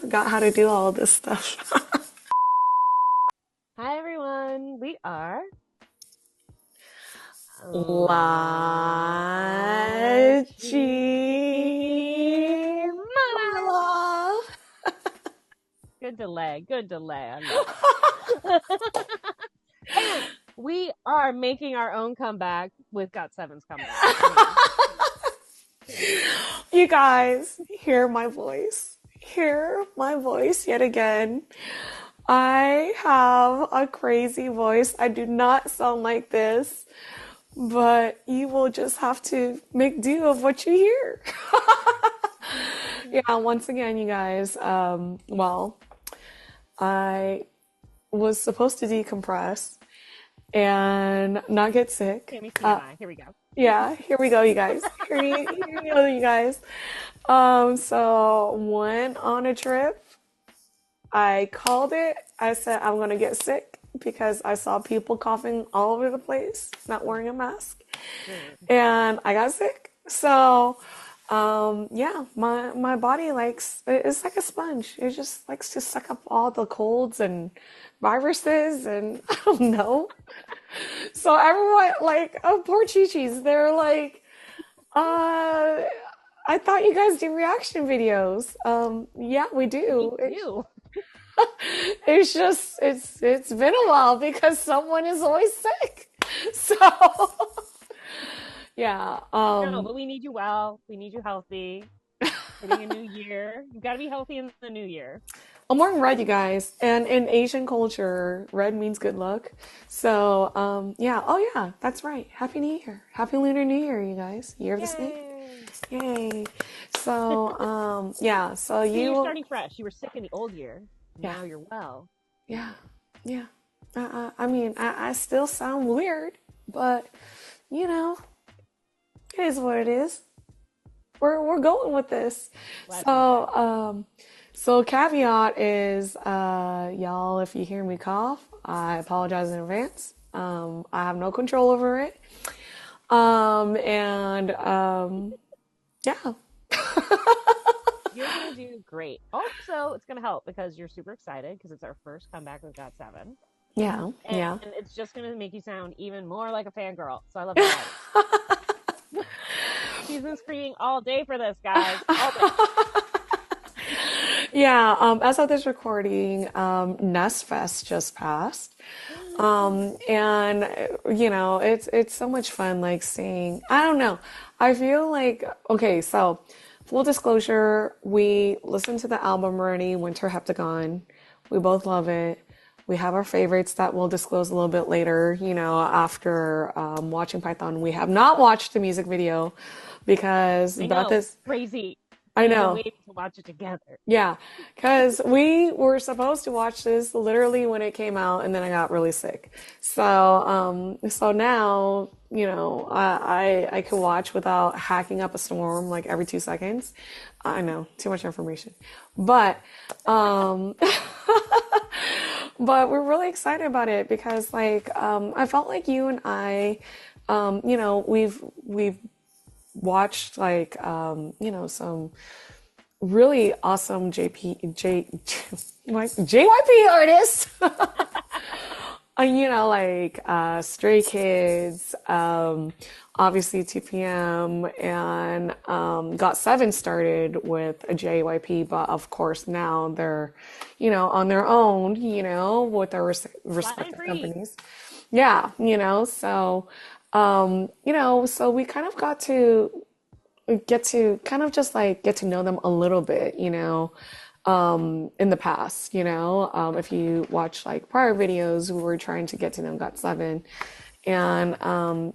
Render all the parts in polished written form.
forgot how to do all this stuff. Hi everyone, we are LaChiMoLaLa. LaChiMoLaLa. Good delay, good delay. I love it. And we are making our own comeback with GOT7's comeback. You guys, hear my voice. Hear my voice yet again. I have a crazy voice. I do not sound like this, but you will just have to make do of what you hear. Yeah, once again, you guys, well, I was supposed to decompress and not get sick. Tammy TMI. Here we go. Yeah, here we go, you guys. Here you go, you guys. So went on a trip. I called it. I said I'm gonna get sick because I saw people coughing all over the place, not wearing a mask, and I got sick. So, yeah, my body likes it's like a sponge. It just likes to suck up all the colds and viruses, and I don't know. So everyone, like, oh, poor Chi-Chi's, they're like, I thought you guys do reaction videos. Yeah, we do. We do. It's just it's been a while because someone is always sick. So yeah, No, but we need you well. We need you healthy. Hitting a new year. You got to be healthy in the new year. I'm wearing red, you guys, and in Asian culture, red means good luck. So yeah, oh yeah, that's right. Happy New Year, Happy Lunar New Year, you guys. Year of the Snake. Yay! Yay. So yeah, so So you're you starting fresh. You were sick in the old year. yeah, Now you're well. yeah, yeah. I mean, I still sound weird, but you know, it is what it is. We're going with this. Glad to hear So so caveat is y'all, if you hear me cough, I apologize in advance. I have no control over it. And yeah. You're gonna do great. Also, it's gonna help because you're super excited because it's our first comeback with GOT7, Yeah, and yeah. it's just gonna make you sound even more like a fangirl. So I love it. She's been screaming all day for this, guys. All day. Yeah, as of this recording, Nest Fest just passed. And you know, it's so much fun like seeing, I don't know. I feel like okay, so full disclosure, we listened to the album already, Winter Heptagon. We both love it. We have our favorites that we'll disclose a little bit later, you know, after watching Python. We have not watched the music video because I Beth know, is, crazy. I We've been know. waiting to watch it together. Yeah, because we were supposed to watch this literally when it came out, and then I got really sick. So, so now, you know, I can watch without hacking up a storm like every 2 seconds. I know, too much information, but but we're really excited about it because, like, I felt like you and I, you know, we've watched like, you know, some really awesome like JYP artists. You know, like Stray Kids, obviously 2PM, and GOT7 started with a JYP, but of course now they're, you know, on their own, you know, with their Flying respective free. companies. Yeah, you know, so you know, so we kind of got to get to kind of just like get to know them a little bit, you know, in the past, you know, if you watch like prior videos, we were trying to get to know GOT7. And,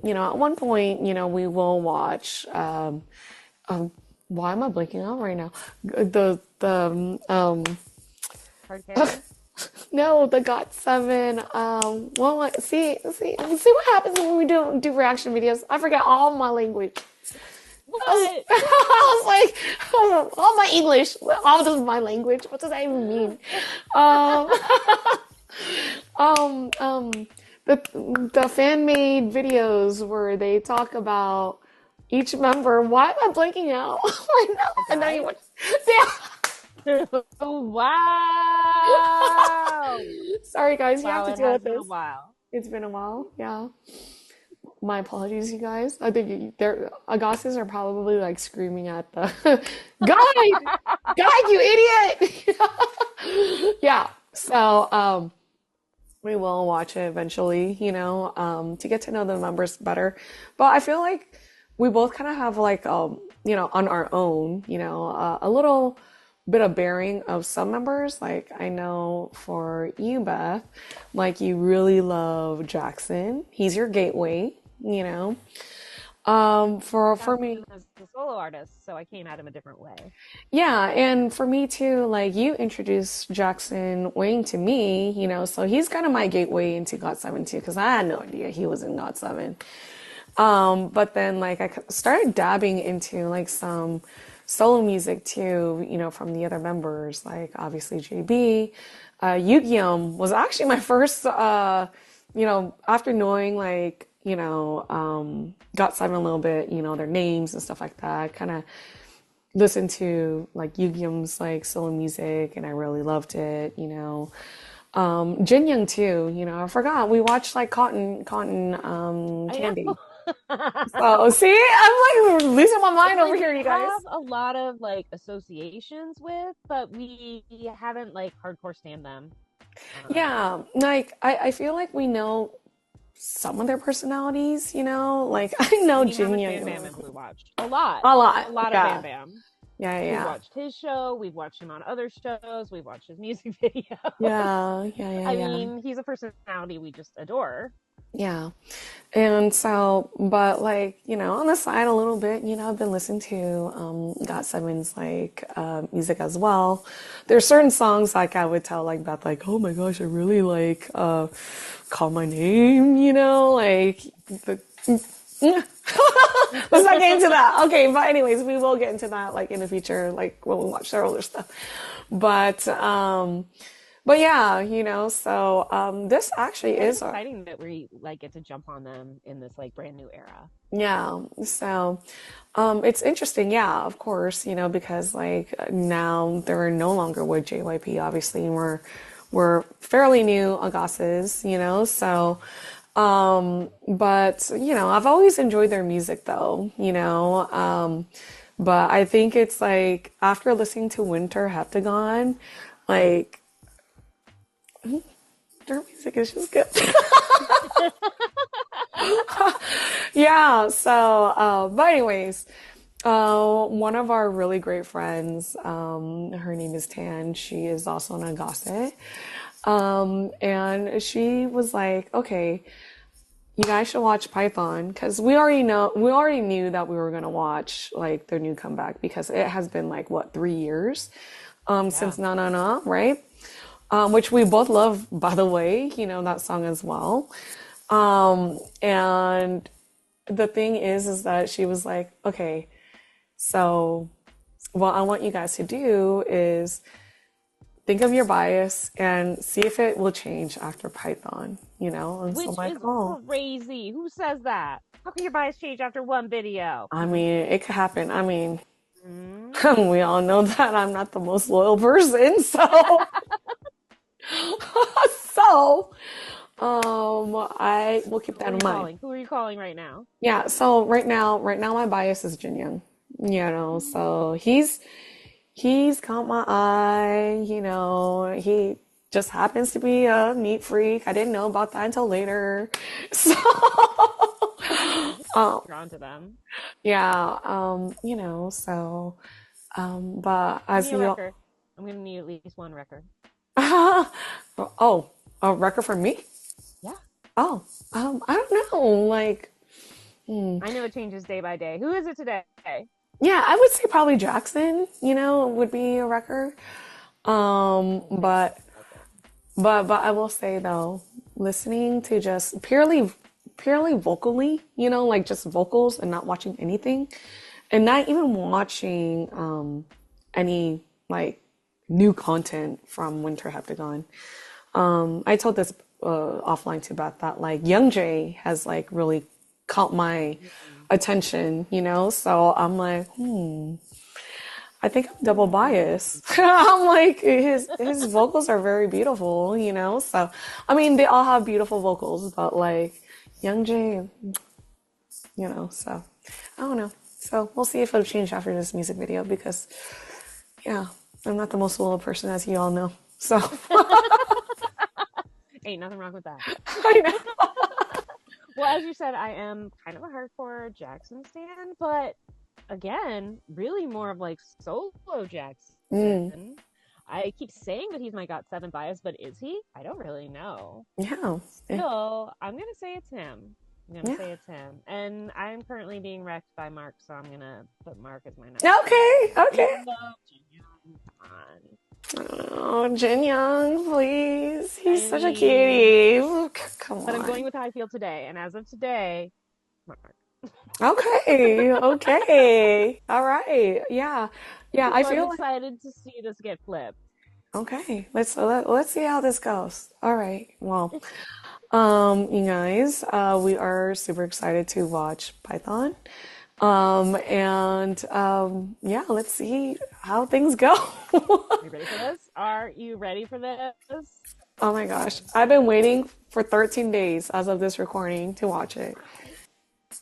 you know, at one point, you know, we will watch, why am I blanking out right now? Hard candy. No, the GOT7, well, see what happens when we don't do reaction videos? I forget all my language. What? I was like, all my English, all of my language. What does that even mean? Um, the fan made videos where they talk about each member. Why am I blanking out right now? A I know you guide? want. Yeah. Wow. Sorry, guys, you have Wow, to it deal has with been a this. while. It's been a while. Yeah. My apologies, you guys. I think their Agastas are probably like screaming at the guide, guide, you idiot. Yeah. So, we will watch it eventually, to get to know the members better. But I feel like we both kind of have like, on our own, a little bit of bearing of some members. Like I know for you, Beth, like you really love Jackson. He's your gateway, you know. For Jackson me, is a solo artist, so I came at him a different way. yeah, and for me too, like you introduced Jackson Wang to me, so he's kind of my gateway into GOT7 too, because I had no idea he was in GOT7. But then like started dabbing into like some solo music too, from the other members, like obviously JB. Yu was actually my first, after knowing like, GOT7 a little bit, their names and stuff like that, kind of listened to like Yu like solo music and I really loved it, Jin Young too, I forgot. We watched like I Candy. know. So see, I'm like losing my It's mind over like here, we you guys. have a lot of like associations with, but we haven't like hardcore stand them. Um, Yeah, like I feel like we know some of their personalities, like I I know mean, how Jin much Young Bam Bam a have we watched? A lot. lot. A lot of Yeah, Bam Bam. yeah, We've yeah, watched his show. We've watched him on other shows. We've watched his music videos. yeah, yeah, yeah, I yeah. mean, he's a personality we just adore. Yeah. And so, but like, on the side a little bit, I've been listening to GOT7's like music as well. There's certain songs like I would tell like Beth like, oh my gosh, I really like Call My Name, like the let's not get into that. Okay, but anyways, we will get into that like in the future, like when we watch their older stuff. But but yeah, so this actually Yeah, it's is exciting that we like get to jump on them in this like brand new era. yeah. So, it's interesting. Yeah, of course, because like now they're no longer with JYP, obviously, and we're fairly new Agases, so, but, I've always enjoyed their music though, but I think it's like after listening to Winter Heptagon, like their music is just good. Yeah, so, but anyways, one of our really great friends, her name is Tan. She is also an Ahgase. And she was like, okay, you guys should watch Python because we already knew that we were going to watch like their new comeback because it has been like, what, 3 years, Yeah. since Na Na Na, right? Which we both love, by the way, that song as well. And the thing is that she was like, okay, so what I want you guys to do is think of your bias and see if it will change after Python, And so I'm Which like, is oh, crazy. Who says that? How can your bias change after one video? I mean, it could happen. I mean, Mm. we all know that I'm not the most loyal person, so so I will keep Who that are in you mind. calling? Who are you calling right now? Yeah, so right now my bias is Jin Young. So he's caught my eye, he just happens to be a neat freak. I didn't know about that until later. So Drawn to them. yeah, so but Give as me a you record. I'm gonna need at least one record. oh, a record for me? Yeah. Oh, I don't know. Like, I know it changes day by day. Who is it today? yeah, I would say probably Jackson, would be a record. Okay. But Okay. I will say though, listening to just purely vocally, like just vocals and not watching anything, and not even watching any like new content from Winter Heptagon. I told this offline to Beth that like Young Jay has like really caught my Mm. attention, so I'm like, I think I'm double biased. I'm like his vocals are very beautiful, you know. So I mean, they all have beautiful vocals, but like Young Jay, you know. So I don't know. So we'll see if it'll change after this music video because yeah, I'm not the most loyal person as you all know. So Ain't nothing wrong with that. I know. Well, as you said, I am kind of a hardcore Jackson stan, but again, really more of like solo Jackson. Mm, I keep saying that he's my GOT7 bias, but is he? I don't really know. yeah. Eh, Still, I'm gonna say it's him. I'm gonna yeah. say it's him. And I'm currently being wrecked by Mark, so I'm gonna put Mark as my number. Okay. Okay. Even though Jin Young, Oh, Jin Young, please. He's I such a mean, cutie. Come but I'm on. going with how I feel today, and as of today, Mark. Okay. Okay. All right. Yeah. Yeah. I So I'm feel like excited to see this get flipped. okay. Let's see how this goes. All right. Well, you guys, we are super excited to watch Python. Yeah, let's see how things go. Are you ready for this? Are you ready for this? Oh my gosh. I've been waiting for 13 days as of this recording to watch it.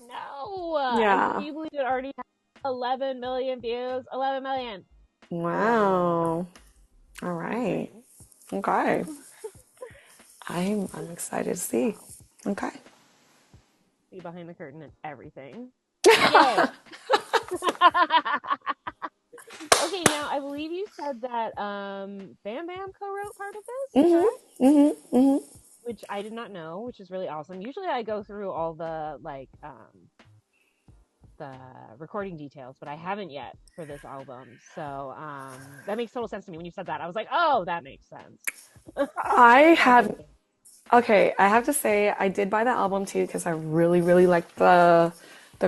No! And can Yeah. you believe it already has 11 million views? 11 million! 11 million. Wow. All right. Insane. Okay. I'm excited to see. Wow. Okay. See behind the curtain and everything. Yay! Okay, now I believe you said that Bam Bam co-wrote part of this, Mhm. correct? Mhm. Mhm. Which I did not know, which is really awesome. Usually I go through all the the recording details, but I haven't yet for this album. So that makes total sense to me. When you said that, I was like, oh, that makes sense. I That's have okay. okay, I have to say I did buy the album too because I really liked the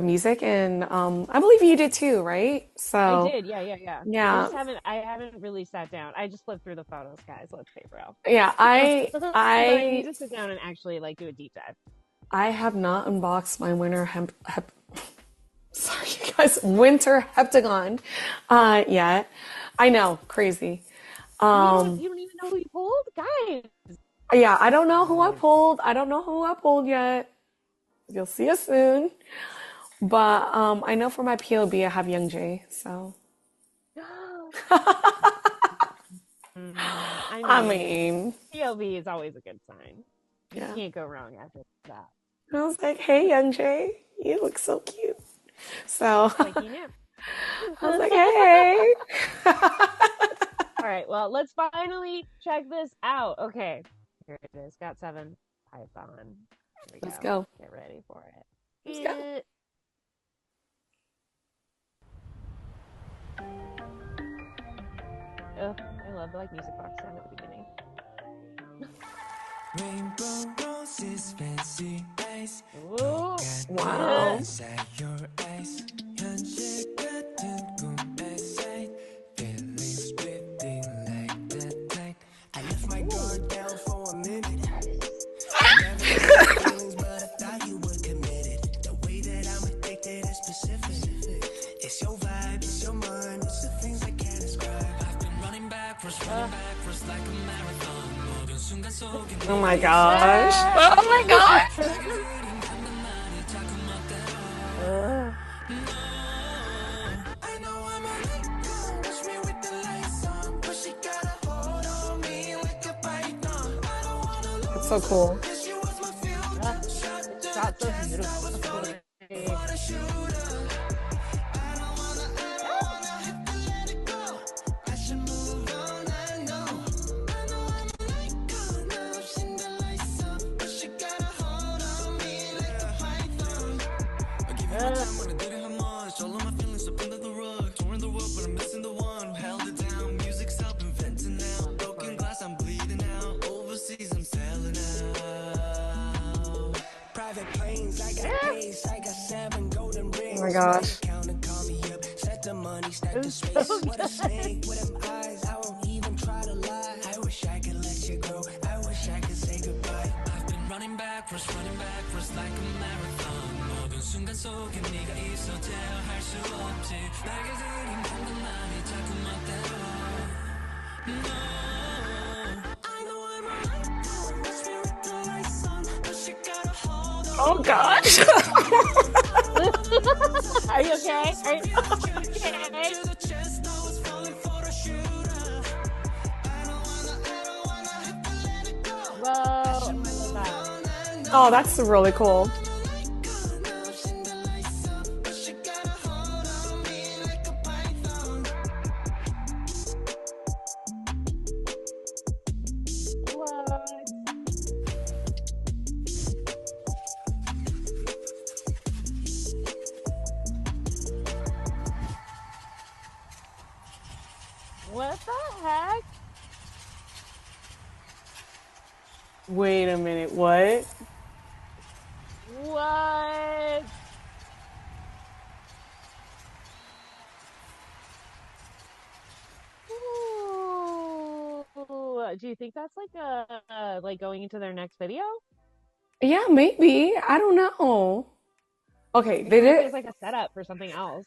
music and I believe you did too, right? I So, did, yeah. yeah. I haven't really sat down. I just flipped through the photos, guys. Let's be real. Yeah, But I need to sit down and actually like do a deep dive. I have not unboxed my sorry you guys, winter heptagon yet. I know, crazy. Um You don't even know who you pulled, guys. yeah, I don't know who I pulled. I don't know who I pulled yet. You'll see us soon. But I know for my POB I have Young J, so I I mean, mean, PLV is always a good sign. You yeah. can't go wrong after that. I was like, hey, Young J, you look so cute. So Like you knew. I was like, hey. All right, well, let's finally check this out. Okay, here it is. GOT7 Python. Here we Let's go. go. Get ready for it. Let's go. Ugh, I love the like music box sound at the beginning. Rainbow roses, fancy eyes. Ooh, Wow. Inside your eyes. 현실 같은 꿈의 sight. Feelings splitting like the tide. I left my guard down for a minute. I never had feelings, but I thought you were committed. The way that I'm addicted is specific. It's your vibe, it's your mind, it's the things I can't describe. I've been running backwards like a marathon. 모든 순간 속에 Oh my gosh. Oh my gosh. I know I'm a icon. Watch me with the lights on, but she got a hold on me like a python. I don't wanna lose It's so cool. her. She was my future. Shot to the so chest, I was beautiful. going for the shooter. I don't wanna have to let it go. I should move on, I know. I know I'm an icon. Now I've seen the lights up, but she got a hold on me like a python. I give you my time when I didn't have much. All of my feelings up under the rug. Torn the world, but I'm missing the one who held it down. Music's helping venting now. Broken glass, I'm bleeding out. Overseas, I'm selling out. Private planes, I got pace. I got 7 golden rings. Oh my gosh. Count and call me up. Set the money, stack the space. What a snake with them eyes. I won't even try to lie. I wish I could let you go. I wish I could say goodbye. I've been running backwards like a marathon. 모든 순간 속에 네가 있어 제어할 수 없지 날개 들인 방금 말이 자꾸 멋대로 No I know I'm right watch me with the lights on but you gotta hold on Oh gosh. Are you okay? Are you okay? to the chest I was falling for the shooter I don't wanna have to let it go Whoa, I love that. Oh, that's really cool. now I've seen the lights up but you gotta hold on me like a python What? What the heck? Wait a minute, what? What? Ooh. Do you think that's like like going into their next video? Yeah, maybe. I don't know. Okay, I they feel like did. there's like a setup for something else.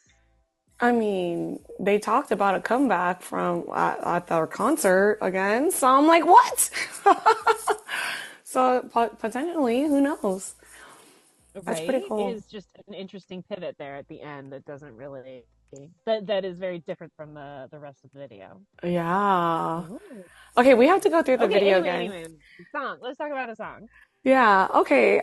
I mean, they talked about a comeback from at their concert again. So I'm like, what? So potentially, who knows? That's pretty Right? cool. Is just an interesting pivot there at the end that doesn't really that is very different from the rest of the video. Yeah. Ooh. Okay, we have to go through the Okay, video again. anyway, song. Let's talk about a song. Yeah. Okay.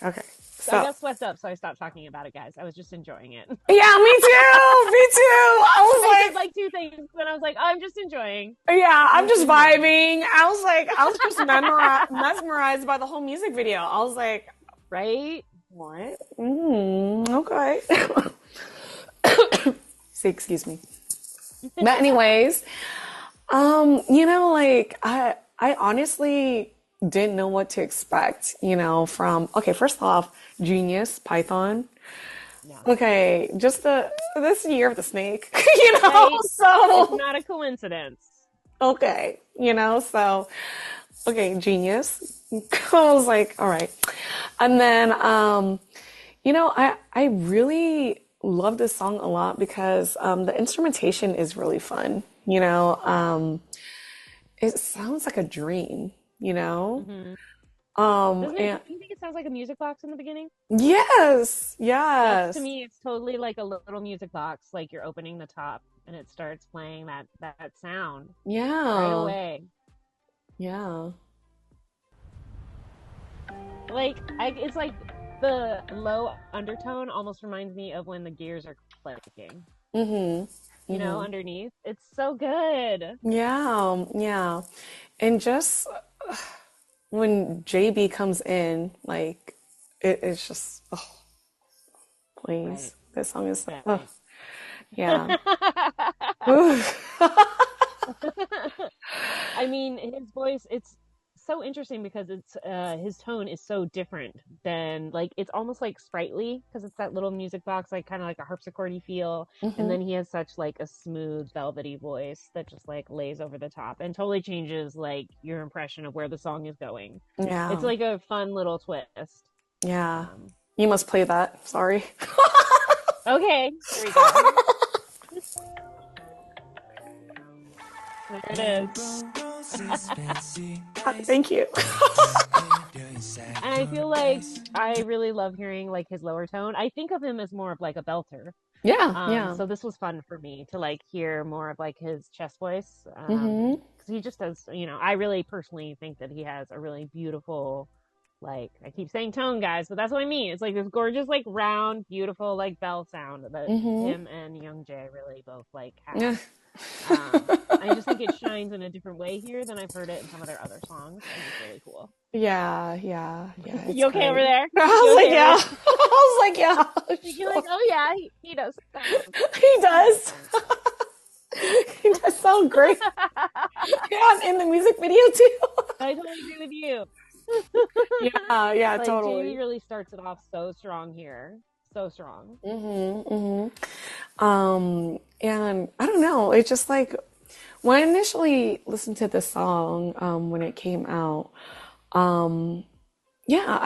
I So, got swept up, so I stopped talking about it, guys. I was just enjoying it. yeah, me too. Me too. I said I like two things, and I was like, oh, I'm just enjoying. yeah, I'm Just just enjoying. vibing. I was just mesmerized by the whole music video. I was like, Right? what? Okay. Say, excuse me. But anyways, like I honestly didn't know what to expect, from okay, first off, Genius, Python. Yeah. Okay, just this year of the snake, Right? It's so not a coincidence. okay, so okay, Genius. I was like, all right. And then I really love this song a lot because the instrumentation is really fun, it sounds like a dream, Hmm. and Do you think it sounds like a music box in the beginning? yes, That's to yes, me, it's totally like a little music box, like you're opening the top and it starts playing that sound right yeah, away. yeah, Like it's like the low undertone almost reminds me of when the gears are clicking, mm-hmm, mm-hmm, underneath. It's so good. yeah. And just when JB comes in, like it's just, oh, Right. please, this song is, oh, Right. yeah. Ooh. I mean, his voice, it's so interesting because it's his tone is so different than like it's almost like sprightly because it's that little music box, like kind of like a harpsichordy feel, and Hmm. then he has such like a smooth, velvety voice that just like lays over the top and totally changes like your impression of where the song is going. It's Yeah, like a fun little twist. yeah. Um, You must play that. Sorry. okay, here we go. There it is. roses fancy Thank you. And I feel like I really love hearing like his lower tone. I think of him as more of like a belter. Yeah, yeah. So this was fun for me to like hear more of like his chest voice. Hmm. Because he just does, I really personally think that he has a really beautiful, like I keep saying tone, guys, but that's what I mean. It's like this gorgeous, like round, beautiful, like bell sound that Hmm. him and Young Jay really both like Yeah. have. I just think it shines in a different way here than I've heard it in some of their other songs, and it's really cool. Yeah. It's You okay over great. there? I You was like, okay over yeah. there? I was like, yeah, You're like, sure. oh yeah, he does sound. He He does does. sound. He does sound great. Yeah, in the music video too. I totally agree with you. Yeah, Like JB totally. really starts it off so strong here, so strong. And I don't know, it's just like when I initially listened to this song, when it came out, yeah,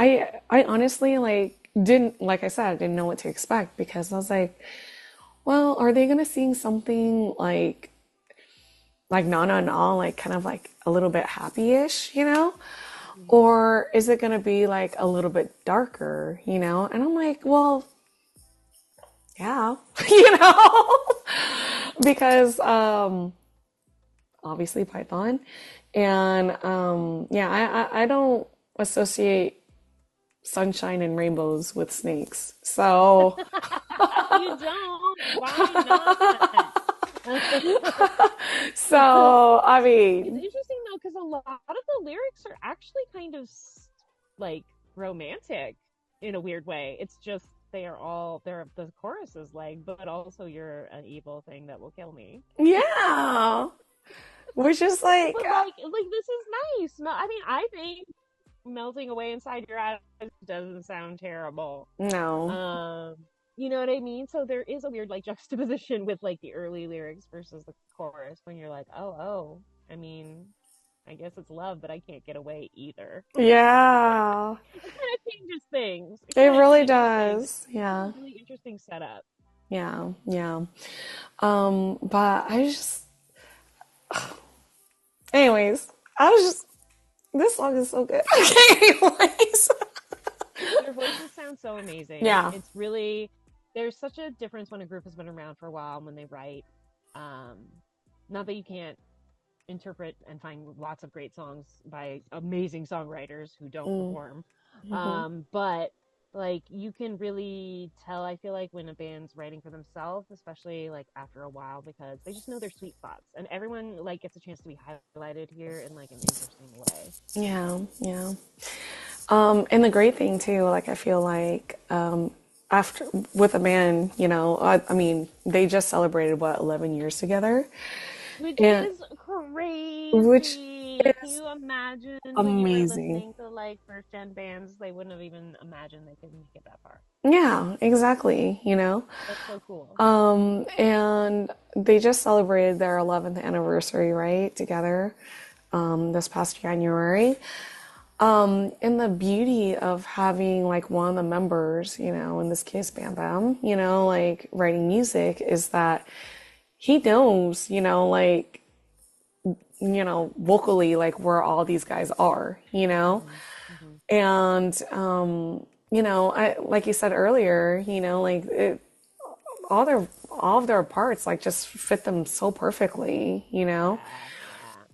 I honestly like didn't, like I said, I didn't know what to expect because I was like, well, are they gonna sing something like na na na, like kind of like a little bit happy-ish, you know? Or is it gonna be like a little bit darker, you know? And I'm like, well, yeah, you know, because obviously Python, and yeah, I don't associate sunshine and rainbows with snakes, so You don't? Why not? so I It's mean, interesting though, because a lot of the lyrics are actually kind of like romantic in a weird way. It's just they're the chorus is like, but also you're an evil thing that will kill me. yeah, which is like, But like this is nice. I mean, I think melting away inside your eyes doesn't sound terrible. no, Um, you know what I mean? So there is a weird like juxtaposition with like the early lyrics versus the chorus when you're like, oh, I mean, I guess it's love, but I can't get away either. yeah, It kind of changes things. It it kind of really changes things. does, yeah, It's a really interesting setup. yeah, yeah. But I just, anyways, I was just, this song is so good. Okay, anyways, Their voices sound so amazing. yeah, It's really there's such a difference when a group has been around for a while and when they write. Um, not that you can't interpret and find lots of great songs by amazing songwriters who don't perform. mm-hmm. But like you can really tell, I feel like, when a band's writing for themselves, especially like after a while, because they just know their sweet spots and everyone like gets a chance to be highlighted here in like an interesting way. Yeah, yeah. And the great thing too, like I feel like after with a band, you know, I mean, they just celebrated what 11 years together, Which and is which crazy. Can is you imagine when you were amazing. listening to like first gen bands, they wouldn't have even imagined they could make it that far. Yeah, exactly, you know. That's so cool. And they just celebrated their 11th anniversary, right, together, this past January. And the beauty of having like one of the members, you know, in this case Bam Bam, you know, like writing music is that he knows, you know, vocally like where all these guys are, you know? Hmm. Hmm. And you know, I like you said earlier, you know, like all of their parts like just fit them so perfectly, you know? Yeah, yeah.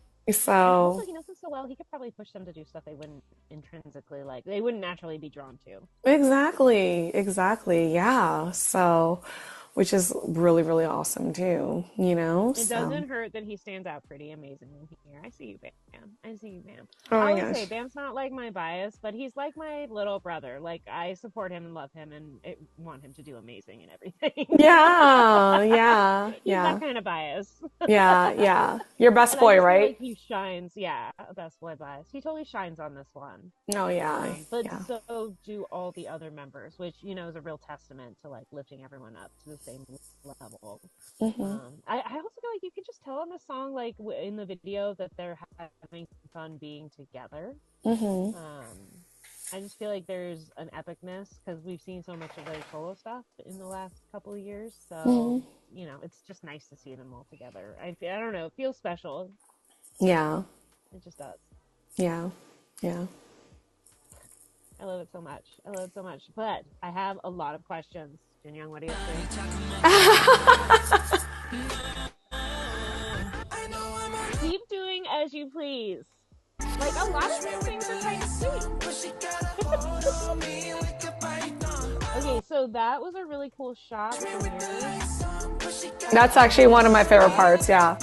And also, So he knows them so well, he could probably push them to do stuff they wouldn't intrinsically like, they wouldn't naturally be drawn to. exactly, exactly. Yeah. So, which is really, really awesome too, you know? It So, doesn't hurt that he stands out pretty amazingly here. I see you, Bam. I see you, Bam. oh I my always say gosh. Bam's not like my bias, but he's like my little brother. Like I support him and love him and want him to do amazing and everything. Yeah, yeah, He's that yeah, kind of bias. yeah, yeah. Your best And I boy, just feel right? like he shines. Yeah, best boy bias. He totally shines on this one. Oh yeah, But yeah. so do all the other members, which is a real testament to like lifting everyone up to the same level. Hmm. I also feel like you can just tell in the song, like in the video, that they're having fun being together. Hmm. Um, I just feel like there's an epicness because we've seen so much of their solo stuff in the last couple of years. Hmm. So it's just nice to see them all together. I don't know, it feels special. Yeah, It just does. yeah, yeah. I love it so much. I love it so much. But I have a lot of questions. Jin Young, what do you think? Keep doing as you please. Like a lot of these things are kind of sweet. Okay, so that was a really cool shot with the mirrors. That's actually one of my favorite parts. Yeah.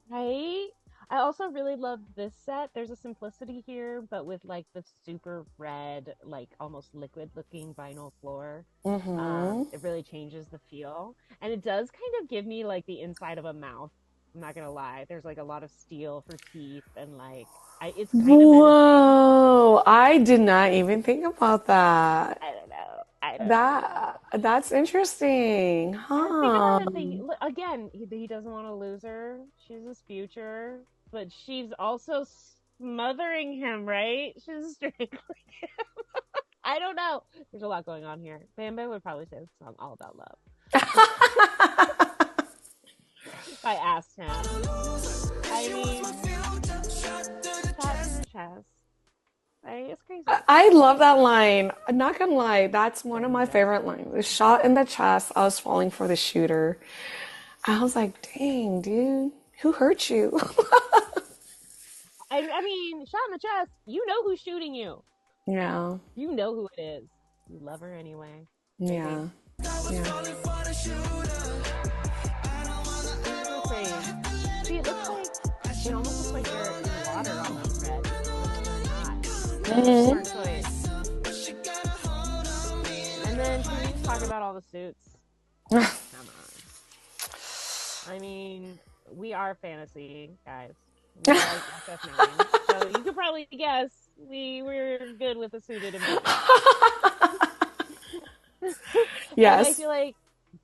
Right? I also really love this set. There's a simplicity here, but with like the super red, like almost liquid looking vinyl floor. Hmm. It really changes the feel. And it does kind of give me like the inside of a mouth. I'm not gonna lie. There's like a lot of steel for teeth and like it's kind of menacing. Whoa, I did not even think about that. I don't know. I don't know. That's interesting, And think huh? about it. Again, he doesn't want to lose her. She's his future, but she's also smothering him, right? She's strangling him. I don't know. There's a lot going on here. Bam Bam would probably say the song All About Love. If I asked him. I mean, shot to the chest. It's crazy. I love that line. I'm not gonna lie, that's one of my favorite lines. The shot in the chest, I was falling for the shooter. I was like, dang, dude, who hurt you? I mean, shot in the chest. You know who's shooting you. Yeah, You know who it is. You love her anyway. yeah, yeah. So crazy. See, it looks like it almost looks like they're in water on those threads. They're not. hmm Smart choice. And then can we just talk about all the suits? Come on. I mean, we are fantasy guys. We like FF9. So you could probably guess we were good with the suited emoji. Like I Yes. feel like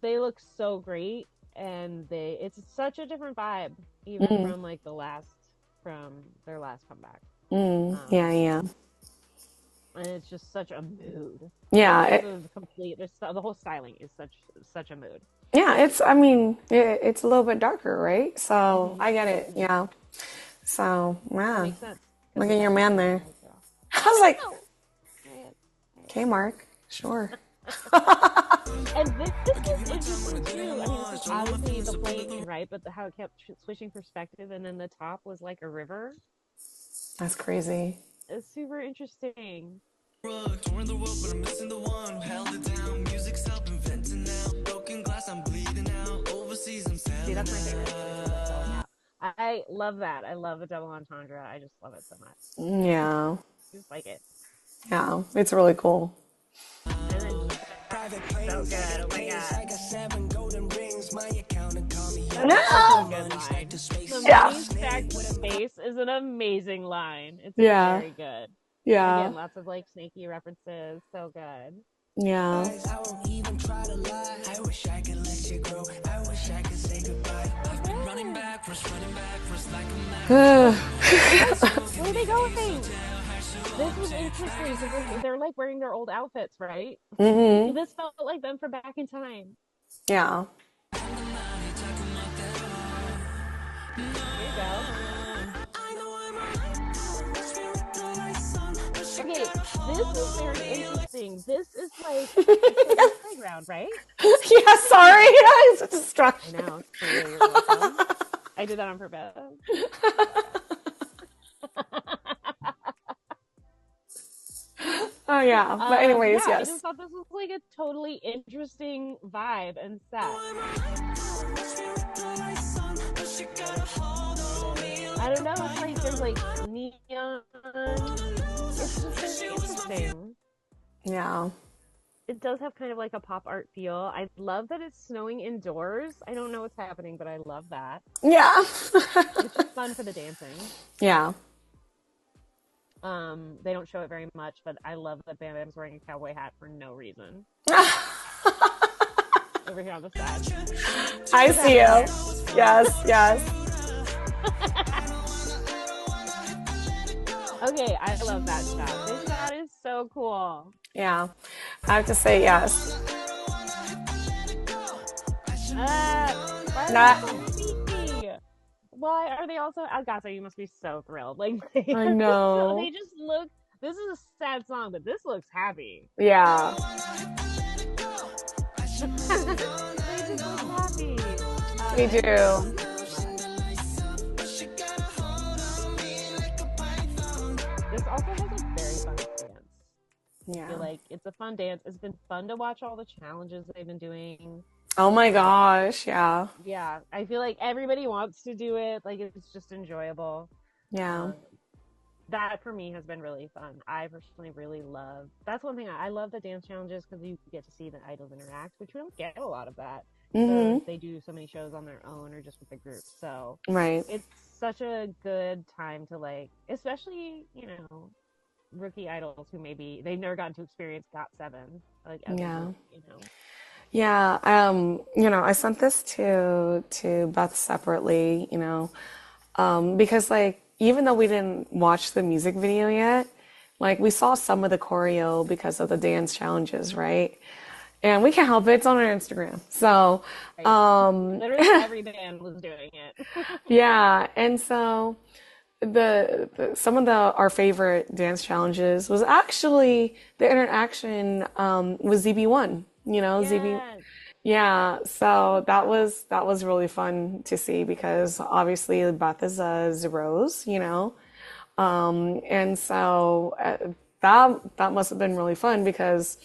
they look so great and it's such a different vibe even Mm, from like from their last comeback. yeah, yeah. And it's just such a mood. Yeah, Like the whole styling is such a mood. yeah, I mean, it's a little bit darker, right? So I get it. Yeah. So, That man, makes sense look because at it's your such a man dark there. white girl. I was like, No. Right. okay, Mark, sure. And this was interesting too. I mean, this is obviously the plane, right? But how it kept switching perspective, and then the top was like a river. That's crazy. It's super interesting. Touring the world, but I'm missing the one who held it down. Music's helping venting now. Broken glass, I'm bleeding out. Overseas, I'm See, sailing that's my out. favorite. Falling out. I love that. I love a double entendre. I just love it so much. Yeah, I just like it. yeah, it's really cool. And then Private so planes, good. Oh my planes. god. I got 7 golden rings. My accountant call me up. That's such a No. good line. The Yeah, money stacked in space is an amazing line. It's yeah, very good. yeah, Again, lots of like snaky references. So good. yeah. I won't even try to lie. I wish I could let you grow. I wish I could say goodbye. I've been running backwards like a man. Where are they going? This was interesting because they're like wearing their old outfits, right? hmm This felt like them from back in time. Yeah. There you go. Okay, this is very interesting. This is like a children's playground, right? Yeah, sorry. It's a I distraction. know. You're welcome. I did that on purpose. Oh, yeah. But anyways, Yeah, I yes. just thought this was like a totally interesting vibe and set. I don't know. It's like there's like neon. It's just very interesting. Yeah. It does have kind of like a pop art feel. I love that it's snowing indoors. I don't know what's happening, but I love that. Yeah. It's just fun for the dancing. Yeah. They don't show it very much, but I love that Bam Bam's wearing a cowboy hat for no reason. Over here on the side. I see you. Yes, yes. Okay, I love that shot. This shot is so cool. Yeah. I have to say yes. Why Not, are they so happy? Why are they also Ahgase? You must be so thrilled. Like they I are know. they just look. This is a sad song, but this looks happy. Yeah. They just look happy. We do. This also has a very fun dance. I Yeah. feel like it's a fun dance. It's been fun to watch all the challenges they've been doing. Oh my gosh. Yeah. Yeah, I feel like everybody wants to do it. Like it's just enjoyable. Yeah. That for me has been really fun. I personally really love. That's one thing I love the dance challenges because you get to see the idols interact, which we don't get a lot of that. Mm-hmm. They do so many shows on their own or just with the group. So Right. it's such a good time to like, especially rookie idols who maybe they've never gotten to experience GOT7 like as a Yeah. group, Yeah. I sent this to Beth separately, because like even though we didn't watch the music video yet, like we saw some of the choreo because of the dance challenges, right? And we can't help it, it's on our Instagram. So, Right. um, Literally every band was doing it. yeah, and so the some of the our favorite dance challenges was actually the interaction with ZB1, ZB. Yes. Yeah, so that was really fun to see because obviously Beth is a Rose, and so that must have been really fun because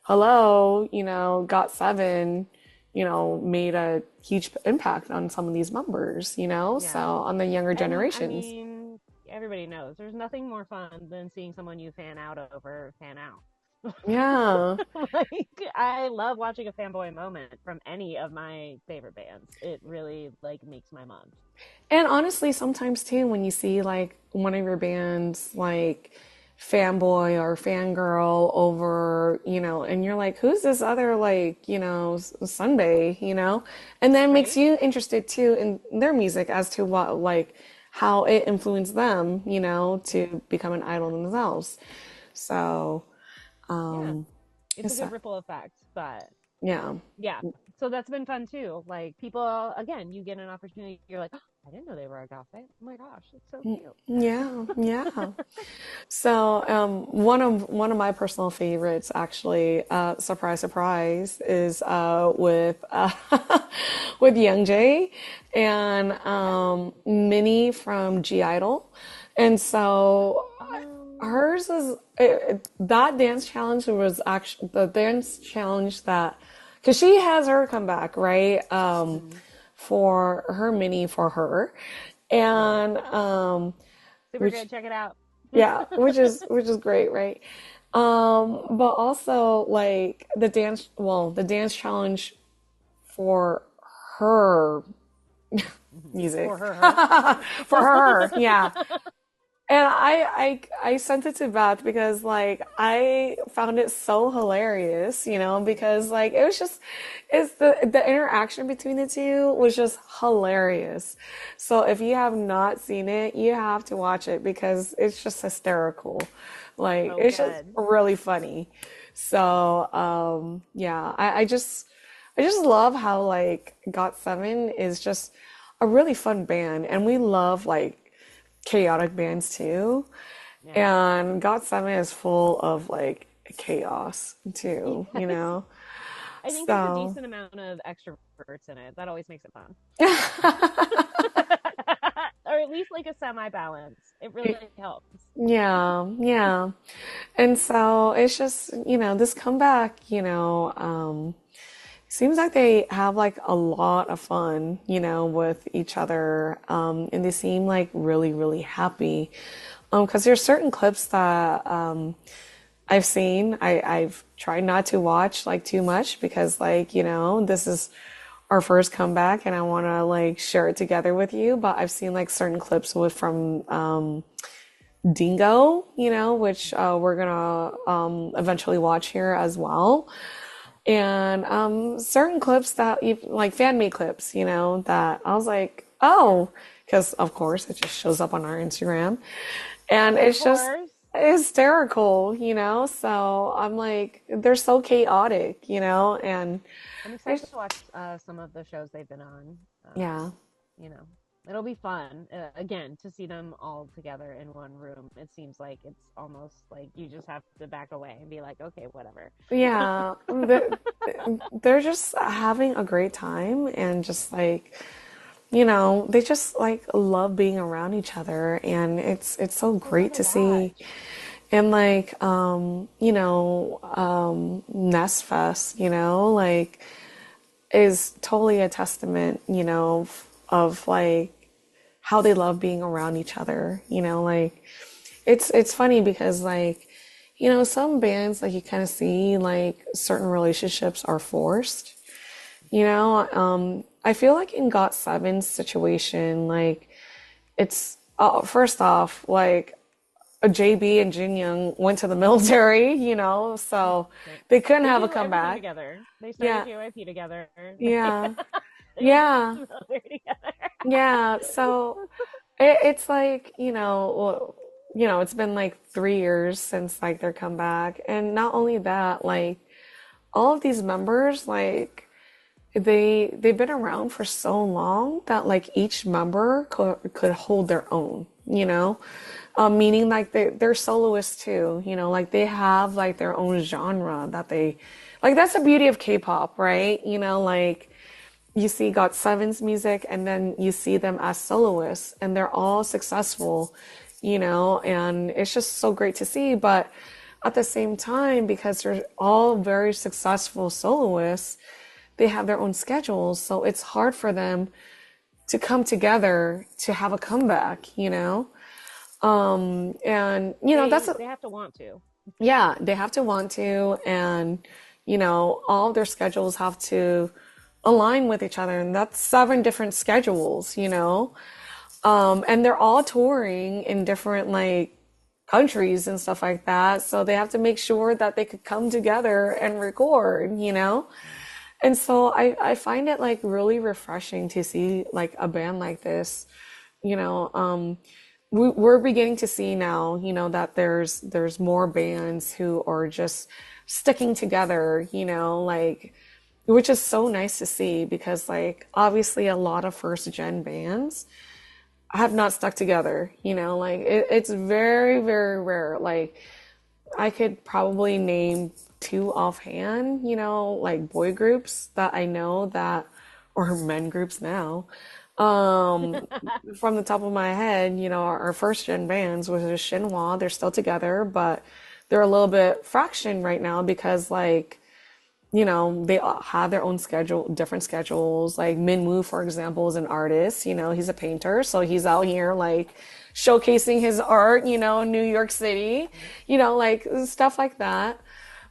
hello, GOT7, made a huge impact on some of these members, so Yeah. on the younger And I generations. mean, everybody knows there's nothing more fun than seeing someone you fan out over fan out. Yeah. Like, I love watching a fanboy moment from any of my favorite bands. It really like makes my month. And honestly, sometimes too, when you see like one of your bands like fanboy or fangirl over, and you're like, who's this other like, Sunday, And then it makes Right? you interested too in their music as to what like how it influenced them, to become an idol themselves. So, Yeah. um, It's a it's good ripple effect, but yeah. yeah. So that's been fun too. Like people, again, you get an opportunity. You're like, oh, I didn't know they were a Ahgase. Oh my gosh, it's so cute. Yeah, yeah. So, one of my personal favorites, actually, surprise, surprise, is with with Young Jay and Minnie from G Idol, and so Oh, hers is that dance challenge was actually the dance challenge that because she has her comeback right mhm. for her Minnie for her, and Super which good. Check it out. yeah, which is great, right? But also like the dance challenge for her For music. her. For her, yeah. And I sent it to Beth because like I found it so hilarious, because like it's the interaction between the two was just hilarious. So if you have not seen it, you have to watch it because it's just hysterical. Like So it's just good. really funny. So yeah, I just love how like GOT7 is just a really fun band and we love like chaotic bands too. Yeah. And GOT7 is full of like chaos too, Yes. I think there's a So decent amount of extroverts in it. That always makes it fun. Or at least like a semi balance. It really helps. yeah, yeah. And so it's just, this comeback, seems like they have like a lot of fun, with each other. And they seem like really, really happy. Because there's certain clips that I've seen. I've tried not to watch like too much because like, this is our first comeback and I want to like share it together with you. But I've seen like certain clips with from Dingo, which we're gonna eventually watch here as well. And certain clips that like fan made clips, that I was like, oh, because of course it just shows up on our Instagram, and Of it's just course. hysterical, so I'm like, they're so chaotic, and I'm excited it's to watch some of the shows they've been on. yeah, You know, it'll be fun. Again, to see them all together in one room. It seems like it's almost like you just have to back away and be like, okay, whatever. yeah, they're just having a great time and just like they just like love being around each other and it's so It's so fun great to to see. watch. And like Nest Fest, like is totally a testament, of like how they love being around each other, like it's funny because like some bands like you kind of see like certain relationships are forced, I feel like in GOT7's situation, like it's first off, like JB and Jin Young went to the military, so Right. they couldn't They have a do everything comeback. together. They started Yeah, JYP together. yeah, They went to yeah, the military together. yeah. So it's like, it's been like 3 years since like their comeback. And not only that, like all of these members, like they've been around for so long that like each member could hold their own, meaning like they're soloists too, like they have like their own genre that they like. That's the beauty of K-pop, right? Like you see GOT7's music and then you see them as soloists and they're all successful, and it's just so great to see. But at the same time, because they're all very successful soloists, they have their own schedules. So it's hard for them to come together to have a comeback, and that's They have to want to. yeah, they have to want to, and all of their schedules have to align with each other, and that's 7 different schedules, and they're all touring in different like countries and stuff like that, so they have to make sure that they could come together and record, and so I find it like really refreshing to see like a band like this, you know we're beginning to see now, that there's more bands who are just sticking together, like, which is so nice to see, because like obviously a lot of first gen bands have not stuck together, like it's very, very rare. Like I could probably name 2 offhand, like boy groups that I know that, or men groups now, um, from the top of my head, our first gen bands was Shinhwa. They're still together, but they're a little bit fraction right now because like, they all have their own schedule, different schedules. Like Minwoo, for example, is an artist, he's a painter. So he's out here like showcasing his art, in New York City, like stuff like that.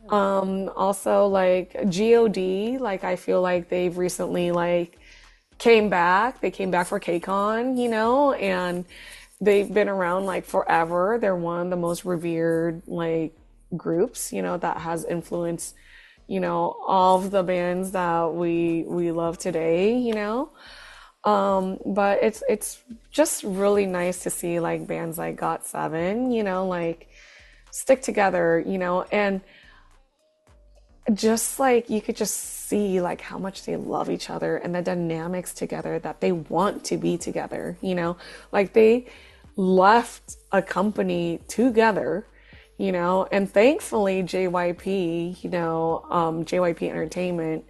Also like GOD, like I feel like they've recently like came back. They came back for KCON, and they've been around like forever. They're one of the most revered like groups, that has influenced, all of the bands that we love today, but it's just really nice to see like bands like GOT7, like stick together, and just like you could just see like how much they love each other and the dynamics together, that they want to be together, like they left a company together, and thankfully JYP Entertainment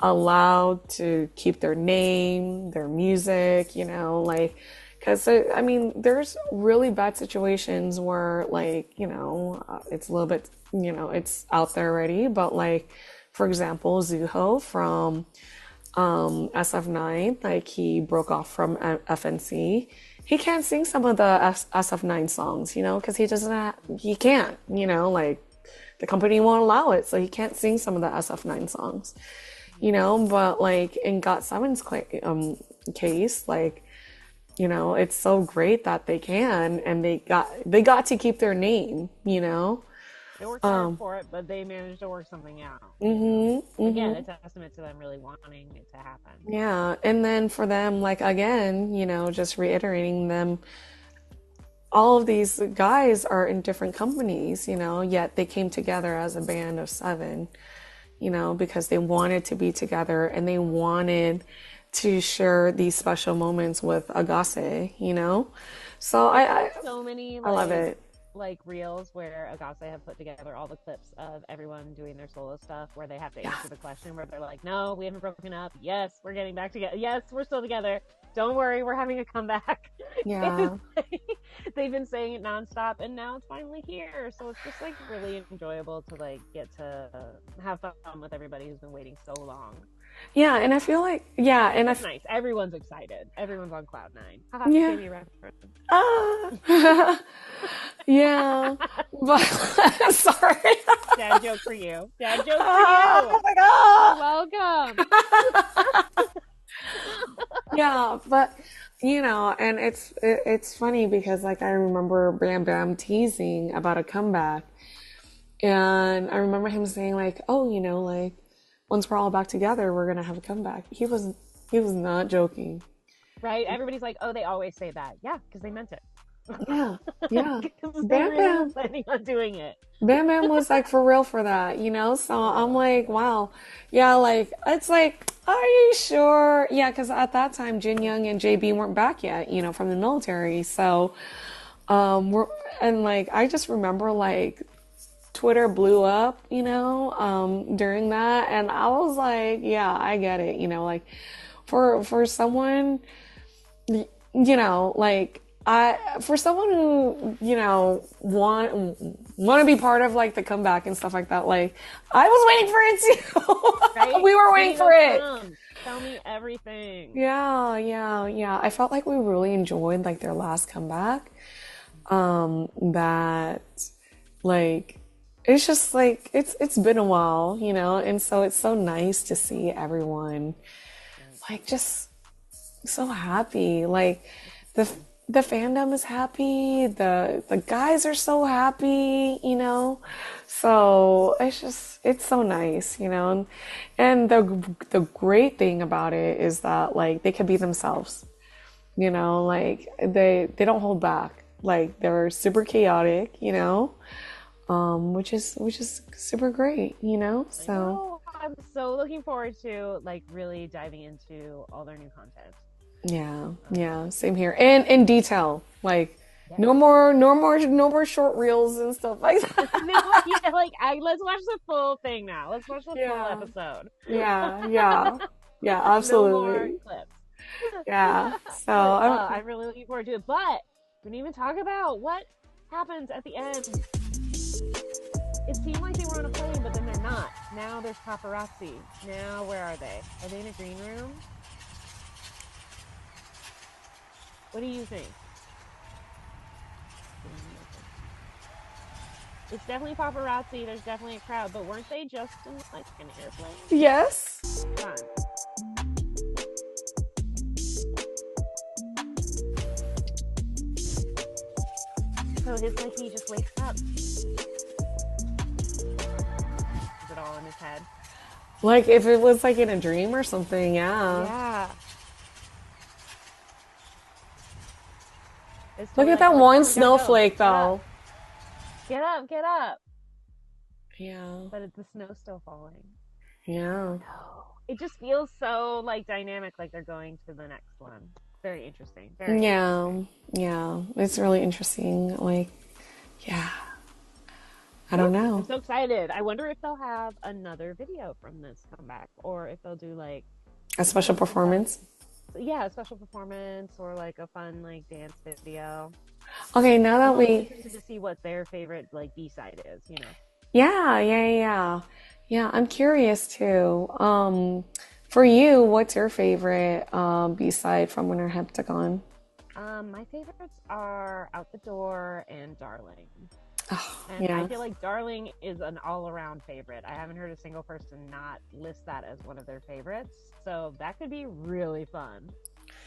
allowed to keep their name, their music, like, because I mean, there's really bad situations where like, it's a little bit, it's out there already, but like, for example, Zuho from SF9, like he broke off from FNC. He can't sing some of the SF9 songs, because he can't, like the company won't allow it, so he can't sing some of the SF9 songs, but like in GOT7's case, like, it's so great that they can, and they got to keep their name, They worked hard for it, but they managed to work something out. Again, it's a testament to them really wanting it to happen. Yeah, and then for them, like again, just reiterating them, all of these guys are in different companies, yet they came together as a band of 7, because they wanted to be together and they wanted to share these special moments with Ahgase, So So many I love it. like reels where Ahgase have put together all the clips of everyone doing their solo stuff, where they have to answer the question where they're like, no, we haven't broken up. Yes, we're getting back together. Yes, we're still together. Don't worry, we're having a comeback. Yeah. They've been saying it nonstop, and now it's finally here. So it's just like really enjoyable to like get to have fun with everybody who's been waiting so long. Yeah, and I feel like, It's nice. Everyone's excited. Everyone's on cloud 9. Haha, Yeah. Tammy reference. Yeah, but sorry. Dad joke for you. Dad joke for Oh you. my God. Welcome. Yeah, but and it's funny because like I remember Bam Bam teasing about a comeback, and I remember him saying like, oh, like once we're all back together, we're gonna have a comeback. He was not joking. Right? Everybody's like, oh, they always say that. Yeah, because they meant it. Yeah, yeah. Because they Bam really were Bam. planning on doing it. Bam Bam was like for real for that, you know? So I'm like, wow. Yeah, like, it's like, are you sure? Yeah, because at that time, Jin Young and JB weren't back yet, you know, from the military. So, we're, and like, I just remember like Twitter blew up, you know, during that. And I was like, yeah, I get it, you know, like for someone, you know, like for someone who, you know, want to be part of like the comeback and stuff like that, like I was waiting for it too. Right? We were Give waiting me for those it. crumbs. Tell me everything. Yeah, yeah, yeah. I felt like we really enjoyed like their last comeback. That like it's just like it's been a while, you know, and so it's so nice to see everyone like just so happy. Like the the fandom is happy. The guys are so happy, you know. So it's so nice, you know. And the great thing about it is that like they can be themselves, you know. Like they don't hold back. Like they're super chaotic, you know. Which is super great, you know. I So know. I'm so looking forward to like really diving into all their new content. yeah, yeah, same here. And in detail, like Yes. no more short reels and stuff like that. No, yeah, like let's watch the full thing now. Let's watch the full Yeah, episode. yeah, yeah, yeah, No more absolutely. clips. Yeah. So But I don't. I'm really looking forward to it. But we didn't even talk about what happens at the end. It seemed like they were on a plane, but then they're not. Now there's paparazzi. Now where are they? Are they in a green room? What do you think? It's definitely paparazzi. There's definitely a crowd, but weren't they just in like an airplane? Yes. Fun. So it's like he just wakes up. Is it all in his head? Like if it was like in a dream or something. Yeah. Yeah. It's Look totally at like that they're like, one come on, gotta go. snowflake Get up. though. Get up, get up. Yeah. But the snow's still falling. Yeah. It just feels so like dynamic, like they're going to the next one. Very interesting. Very Yeah. interesting. Yeah. It's really interesting. Like, yeah. I Woo! don't I'm know. so excited. I wonder if they'll have another video from this comeback, or if they'll do like, A you special know, a fun, performance. yeah, a special performance or like a fun like dance video. Okay, now I'm that really we, interested to see what their favorite like B-side is. You know. yeah, yeah, yeah, yeah. I'm curious too. For you, what's your favorite B-side from Winter Heptagon? My favorites are Out the Door and Darling. Oh, And I yeah. feel like Darling is an all-around favorite. I haven't heard a single person not list that as one of their favorites. So that could be really fun.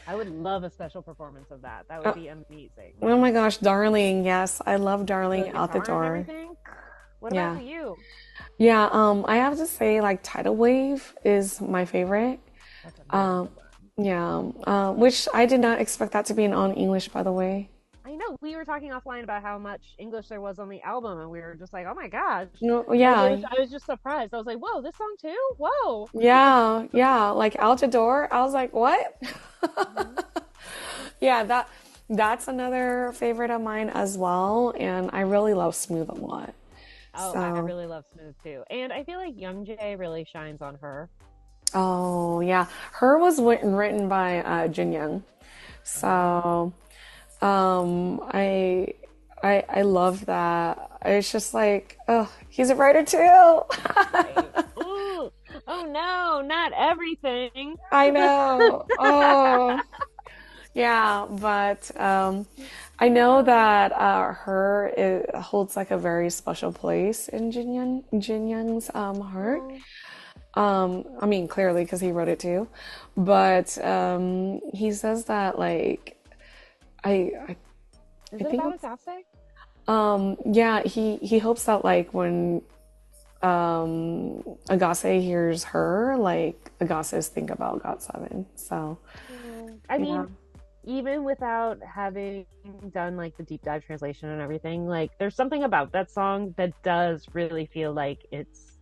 I would love a special performance of that. That would Oh, be amazing. oh my gosh, Darling. Yes, I love The Darling Out the guitar and Door. everything. What Yeah. about you? Yeah, I have to say like Tidal Wave is my favorite. That's another Um, good one. yeah, which I did not expect that to be in all English, by the way. I know we were talking offline about how much English there was on the album, and we were just like, "Oh my gosh!" No, Like yeah, I was just surprised. I was like, "Whoa, this song too? Whoa!" yeah, yeah. Like Out the Door, I was like, what? Hmm. Yeah, that's another favorite of mine as well, and I really love Smooth a lot. Oh, I So, really love Smooth too, and I feel like Young Jay really shines on her. oh yeah, her was written by Jin Young. So, I love that. It's just like, oh, he's a writer too. Right? Ooh, oh no, not everything. I know. Oh. Yeah, but I know that her holds like a very special place in Jin Young's heart. Oh, I mean, clearly because he wrote it too, but he says that like I is I it think about Ahgase? yeah, he hopes that like when Ahgase hears her, like Ahgase's think about GOT7. So I yeah. mean, even without having done like the deep dive translation and everything, like there's something about that song that does really feel like it's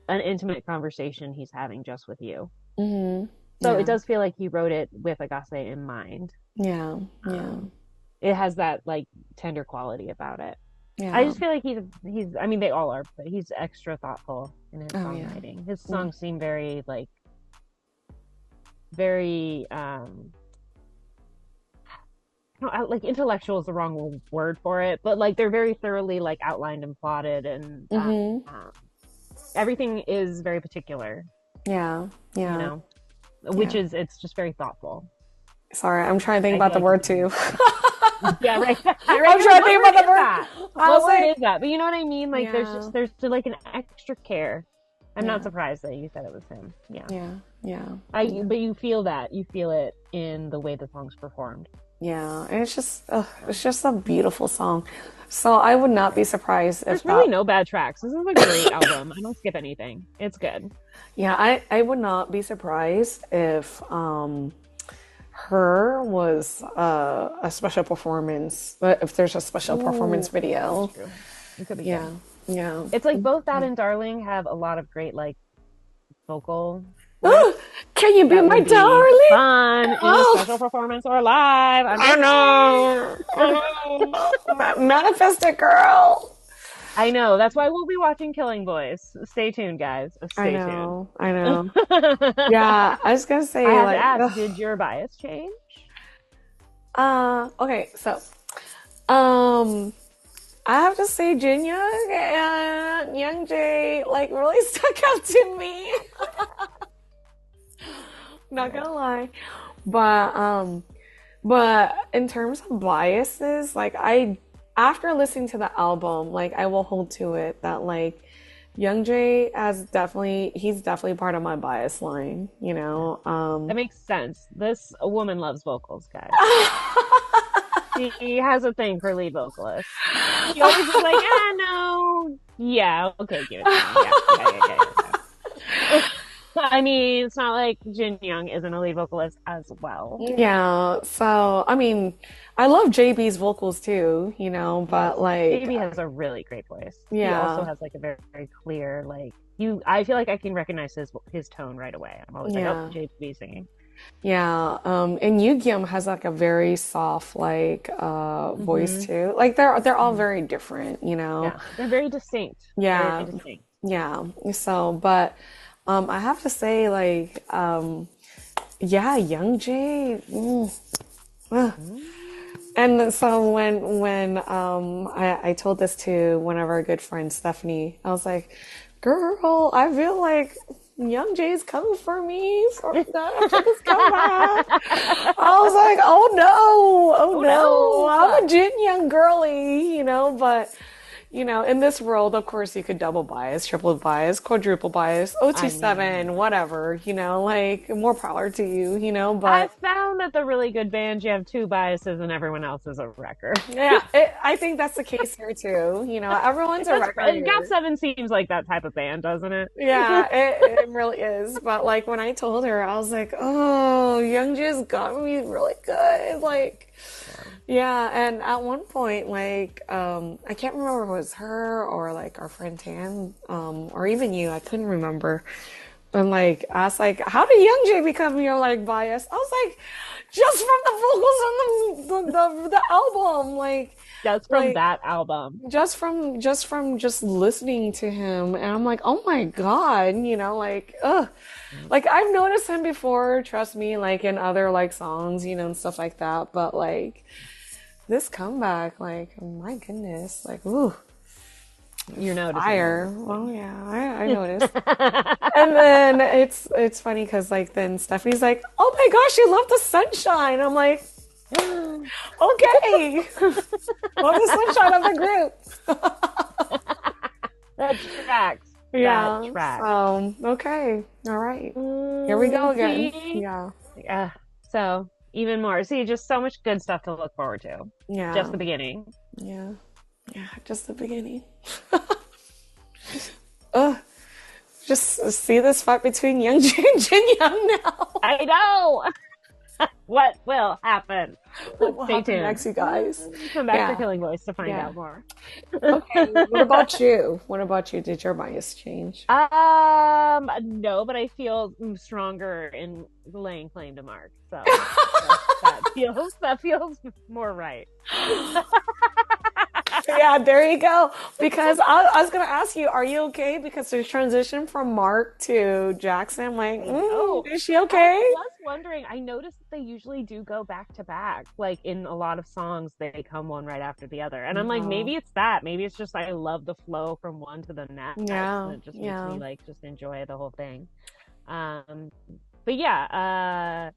an intimate conversation he's having just with you. Mm-hmm. So Yeah. it does feel like he wrote it with Ahgase in mind. Yeah. Yeah. It has that like tender quality about it. Yeah. I just feel like he's I mean they all are, but he's extra thoughtful in his Oh, yeah. songwriting. His songs seem very like very like intellectual is the wrong word for it, but like they're very thoroughly like outlined and plotted, and everything is very particular. Yeah. Yeah. You know, which is it's just very thoughtful. Sorry, I'm trying to think about the word too. Yeah, right. I'm trying to think about the word. What word is that? But you know what I mean? Like Yeah. there's like an extra care. I'm not surprised that you said it was him. Yeah. Yeah. Yeah. But you feel that. You feel it in the way the song's performed. Yeah. And it's just a beautiful song. So I would not be surprised if There's really no bad tracks. This is a great album. I don't skip anything. It's good. Yeah, I would not be surprised if Her was a special performance, but if there's a special performance video. That's true. It could be Yeah. good. Yeah. It's like both that and Darling have a lot of great like vocal. Can you be That my would be darling? fun in a special performance or live. I know. Manifest it, girl. I know. That's why we'll be watching Killing Boys. Stay tuned, guys. Stay tuned. I know. Yeah, I was gonna say, I have like, to ask, did your bias change? Okay, so, I have to say, Jin Young and Young Jae like really stuck out to me. Not gonna lie, but in terms of biases, like after listening to the album, like I will hold to it that like Young Jae he's definitely part of my bias line, you know. That makes sense. This woman loves vocals, guys. She has a thing for lead vocalists. She always is like, no. Yeah, okay, give it to me. Yeah. I mean, it's not like Jin Young isn't a lead vocalist as well. Yeah, so I mean, I love JB's vocals too, you know, but like JB has a really great voice. Yeah. He also has like a very, very clear like I feel like I can recognize his tone right away. I'm always like, oh, JB singing. Yeah, and Yugyeom has like a very soft like voice too. Like they're all very different, you know. Yeah, they're very distinct. Yeah. Very distinct. Yeah. So, but I have to say like yeah, Young Jae. And so when I told this to one of our good friends, Stephanie, I was like, girl, I feel like Young Jae's coming for me for this comeback. I was like, oh no, I'm a Jin Young girly, you know, but you know, in this world, of course, you could double bias, triple bias, quadruple bias, OT7, whatever, you know, like more power to you, you know, but I found that the really good bands, you have two biases and everyone else is a wrecker. Yeah, I think that's the case here too. You know, everyone's a wrecker. GOT7 seems like that type of band, doesn't it? Yeah, it really is. But like when I told her, I was like, oh, Young just got me really good. Like, yeah, and at one point, like, I can't remember if it was her or like our friend Tam, or even you, I couldn't remember. And like, I was like, how did Young Jae become your like bias? I was like, just from the vocals on the album, like. Just from that album. Just from listening to him, and I'm like, oh my God, you know, like, ugh. Like I've noticed him before, trust me, like in other like songs, you know, and stuff like that. But like this comeback, like, oh my goodness, like, ooh. You're noticing. Fire. Well, yeah, I noticed. And then it's funny because like then Stephanie's like, oh my gosh, you love the sunshine. I'm like, okay. Love the sunshine of the group. That tracks. Yeah. That tracks. Okay. All right. Here we go again. See? Yeah. So even more. See, just so much good stuff to look forward to. Yeah. Just the beginning. Yeah. Yeah. Just the beginning. Just see this fight between Young Jae and Jin Young now. I know. What will happen? What will Stay happen tuned. next, you guys? Come back Yeah. for Killing Voice to find Yeah. out more. Okay. What about you? What about you? Did your bias change? No, but I feel stronger in laying claim to Mark. So that feels more right. Yeah, there you go. Because I was gonna ask you, are you okay? Because there's transition from Mark to Jackson. Like, Oh, is she okay? I was wondering. I noticed that they usually do go back to back. Like in a lot of songs, they come one right after the other. And I'm like, maybe it's that. Maybe it's just I love the flow from one to the next, Yeah, and it just makes yeah, me like just enjoy the whole thing. But yeah,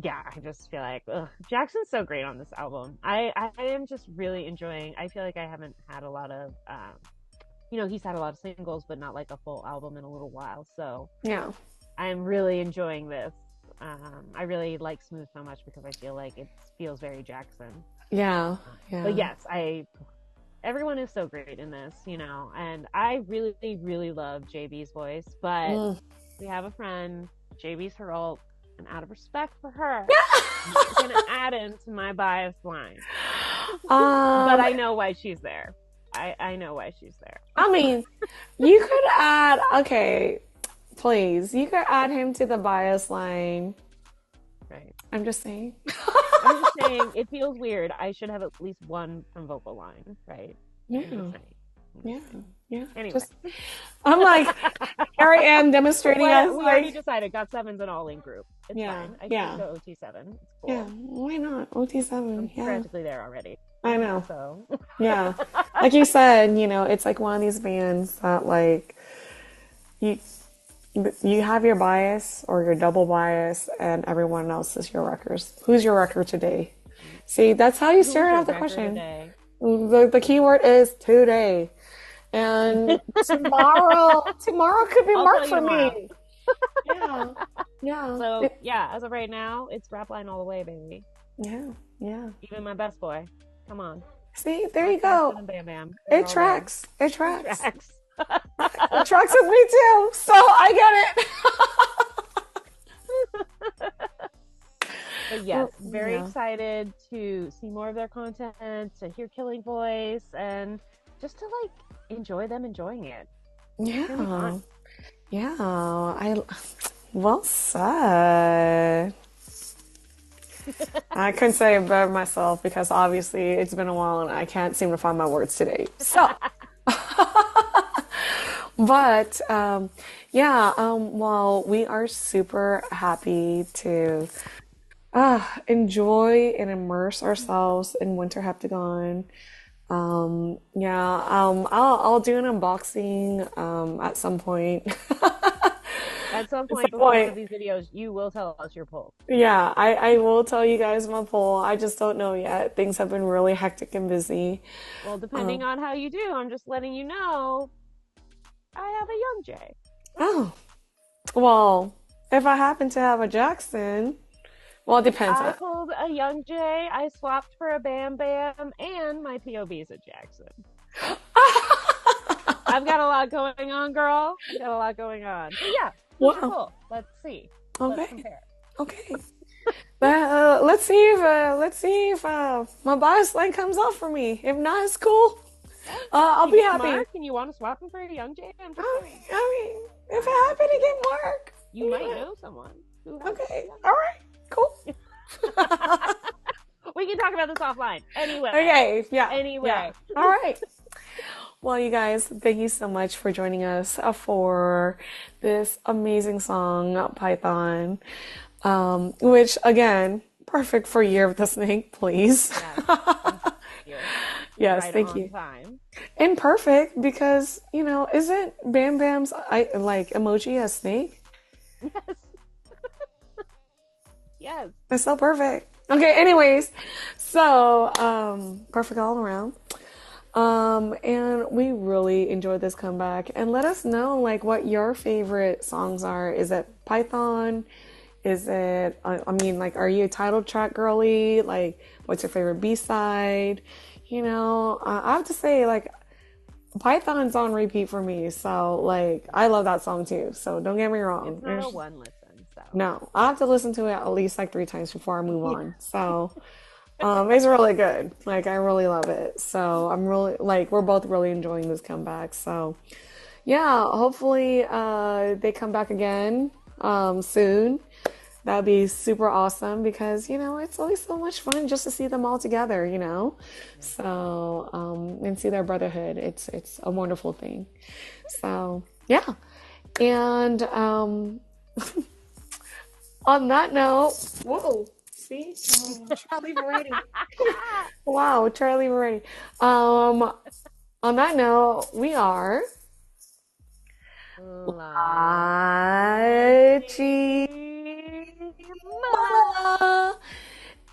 yeah, I just feel like Jackson's so great on this album. I am just really enjoying. I feel like I haven't had a lot of he's had a lot of singles, but not like a full album in a little while. So yeah, I'm really enjoying this. I really like Smooth so much because I feel like it feels very Jackson. yeah, yeah. But yes, everyone is so great in this, and I really, really love JB's voice. But we have a friend, JB's her alt, and out of respect for her, I'm gonna add into my bias line. But I know why she's there. I know why she's there. I mean, you could add. Okay, please, you could add him to the bias line. Right. I'm just saying. I'm just saying it feels weird. I should have at least one from vocal line, right? Yeah, I'm just saying. yeah, yeah. Anyway. I'm like, here I am demonstrating us. We already decided GOT7's an all-in group. It's Yeah, fine. I yeah. can go OT7. It's cool. Yeah, why not? OT7, I'm yeah. practically there already. I know. So Yeah. Like you said, it's like one of these bands that like you have your bias or your double bias and everyone else is your wreckers. Who's your wrecker today? See, that's how you start out the question. today? The key word is today. And tomorrow could be I'll Mark tell you for tomorrow. me. Yeah. Yeah. So yeah, as of right now, it's rap line all the way, baby. Yeah. Yeah. Even my best boy. Come on. See, there you Jackson go. and Bam Bam. It tracks. It tracks. It tracks. It tracks with me too. So I get it. But yes, Well, very yeah. excited to see more of their content, to hear Killing Voice, and just to like enjoy them enjoying it. It's gonna be Yeah. fun. Yeah. Well said. I couldn't say it better myself because obviously it's been a while and I can't seem to find my words today. So, but well, we are super happy to enjoy and immerse ourselves in Winter Heptagon. I'll do an unboxing at some point. At some At point some before one point. of these videos, you will tell us your poll. Yeah, I will tell you guys my poll. I just don't know yet. Things have been really hectic and busy. Well, depending on how you do, I'm just letting you know, I have a young Jay. Oh, well, if I happen to have a Jackson, well, it depends. I pulled a young Jay, I swapped for a Bam Bam, and my POV is a Jackson. I've got a lot going on, girl. I've got a lot going on. But yeah, who's your Wow. poll? Let's see. Let's Okay. compare. Okay. Let's see if my bias line comes out for me. If not, it's cool. I'll be happy. Mark, and you want to swap him for a young Jay? I'm just saying. I mean, if it happened to get Mark, You might know someone who has okay, all right, cool. We can talk about this offline. Anyway. Okay, yeah. Anyway. Yeah. All right. Well, you guys, thank you so much for joining us for this amazing song, Python, which, again, perfect for Year of the Snake, please. Yes, Yes, thank you. Time. And perfect because, isn't Bam Bam's emoji a snake? Yes. Yes. It's so perfect. Okay, anyways, so perfect all around. And we really enjoyed this comeback. And let us know what your favorite songs are. Is it Python? Is it are you a title track girly? What's your favorite B-side? I have to say Python's on repeat for me. So I love that song too. So don't get me wrong. It's not a one listen, so No, I have to listen to it at least like 3 times before I move on. So, it's really good. Like I really love it. So I'm really like we're both really enjoying this comeback. So yeah, hopefully they come back again soon. That'd be super awesome because it's always so much fun just to see them all together. So and see their brotherhood. It's a wonderful thing. So yeah, and on that note, whoa, see, Charlie Moretti. Wow, Charlie Moretti. On that note, we are LaChiMoLaLa. LaChiMoLaLa.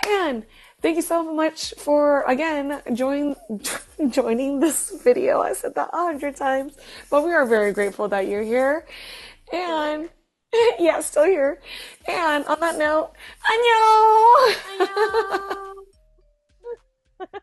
And thank you so much for again joining this video. I said that 100 times, but we are very grateful that you're here. And yeah, still here. And on that note, annyeong. 안녕.